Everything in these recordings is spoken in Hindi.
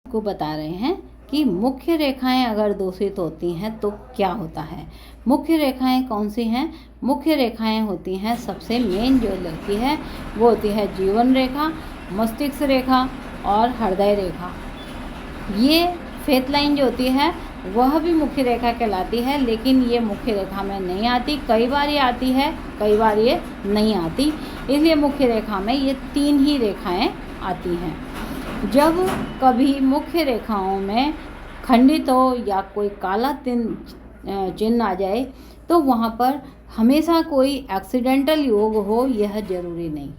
को बता रहे हैं कि मुख्य रेखाएं अगर दूषित होती हैं तो क्या होता है। मुख्य रेखाएं कौन सी हैं? मुख्य रेखाएं होती हैं, सबसे मेन जो होती है वो होती है जीवन रेखा, मस्तिष्क रेखा और हृदय रेखा। ये फेथ लाइन जो होती है वह भी मुख्य रेखा कहलाती है, लेकिन ये मुख्य रेखा में नहीं आती। कई बार ये आती है, कई बार ये नहीं आती, इसलिए मुख्य रेखा में ये 3 ही रेखाएं आती हैं। जब कभी मुख्य रेखाओं में खंडित हो या कोई काला चिन्ह आ जाए तो वहाँ पर हमेशा कोई एक्सीडेंटल योग हो, यह जरूरी नहीं।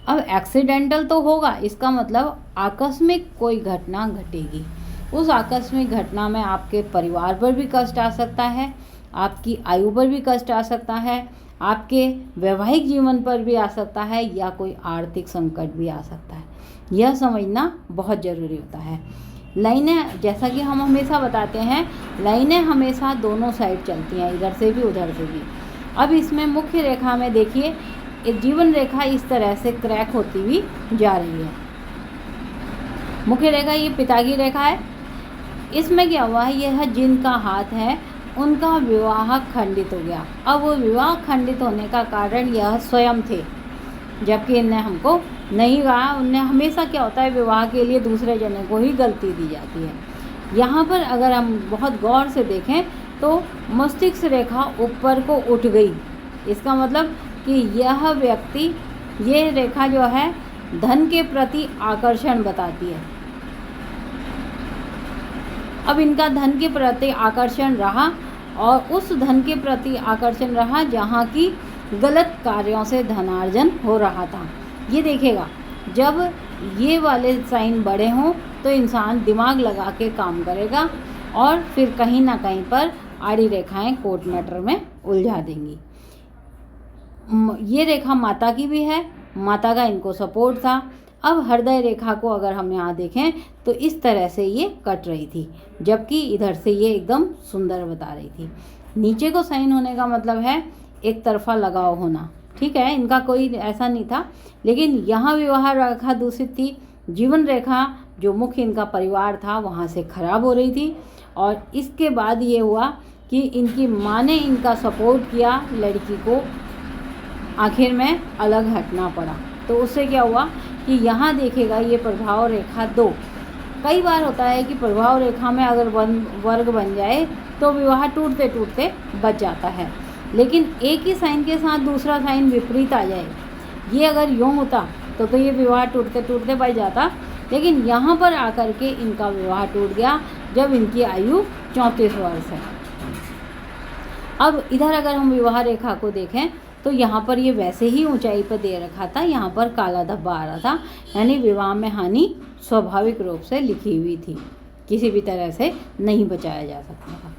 अब एक्सीडेंटल तो होगा, इसका मतलब आकस्मिक कोई घटना घटेगी। उस आकस्मिक घटना में आपके परिवार पर भी कष्ट आ सकता है, आपकी आयु पर भी कष्ट आ सकता है, आपके वैवाहिक जीवन पर भी आ सकता है, या कोई आर्थिक संकट भी आ सकता है। यह समझना बहुत ज़रूरी होता है। लाइनें, जैसा कि हम हमेशा बताते हैं, लाइनें हमेशा दोनों साइड चलती हैं, इधर से भी उधर से भी। अब इसमें मुख्य रेखा में देखिए, एक जीवन रेखा इस तरह से क्रैक होती हुई जा रही है। मुख्य रेखा ये पिता की रेखा है। इसमें क्या हुआ है, यह जिनका हाथ है उनका विवाह खंडित हो गया। अब वो विवाह खंडित होने का कारण यह स्वयं थे, जबकि इन्हें हमको नहीं कहा। उन्हें हमेशा क्या होता है, विवाह के लिए दूसरे जने को ही गलती दी जाती है। यहाँ पर अगर हम बहुत गौर से देखें तो मस्तिष्क रेखा ऊपर को उठ गई। इसका मतलब कि यह व्यक्ति, ये रेखा जो है धन के प्रति आकर्षण बताती है। अब इनका धन के प्रति आकर्षण रहा, और उस धन के प्रति आकर्षण रहा जहाँ की गलत कार्यों से धनार्जन हो रहा था। ये देखिएगा, जब ये वाले साइन बड़े हों तो इंसान दिमाग लगा के काम करेगा और फिर कहीं ना कहीं पर आड़ी रेखाएं कोर्ट मैटर में उलझा देंगी। ये रेखा माता की भी है, माता का इनको सपोर्ट था। अब हृदय रेखा को अगर हम यहाँ देखें तो इस तरह से ये कट रही थी, जबकि इधर से ये एकदम सुंदर बता रही थी। नीचे को साइन होने का मतलब है एक तरफा लगाव होना, ठीक है, इनका कोई ऐसा नहीं था। लेकिन यहाँ विवाह रेखा दूषित थी। जीवन रेखा जो मुख्य इनका परिवार था वहाँ से खराब हो रही थी, और इसके बाद ये हुआ कि इनकी माँ ने इनका सपोर्ट किया, लड़की को आखिर में अलग हटना पड़ा। तो उससे क्या हुआ कि यहाँ देखेगा ये प्रभाव रेखा 2। कई बार होता है कि प्रभाव रेखा में अगर वर्ग बन जाए तो विवाह टूटते टूटते बच जाता है, लेकिन एक ही साइन के साथ दूसरा साइन विपरीत आ जाए, ये अगर यूँ होता तो ये विवाह टूटते टूटते बच जाता। लेकिन यहाँ पर आकर के इनका विवाह टूट गया जब इनकी आयु 34 वर्ष है। अब इधर अगर हम विवाह रेखा को देखें तो यहाँ पर ये वैसे ही ऊंचाई पर दे रखा था, यहाँ पर काला धब्बा आ रहा था, यानी विवाह में हानि स्वाभाविक रूप से लिखी हुई थी, किसी भी तरह से नहीं बचाया जा सकता था।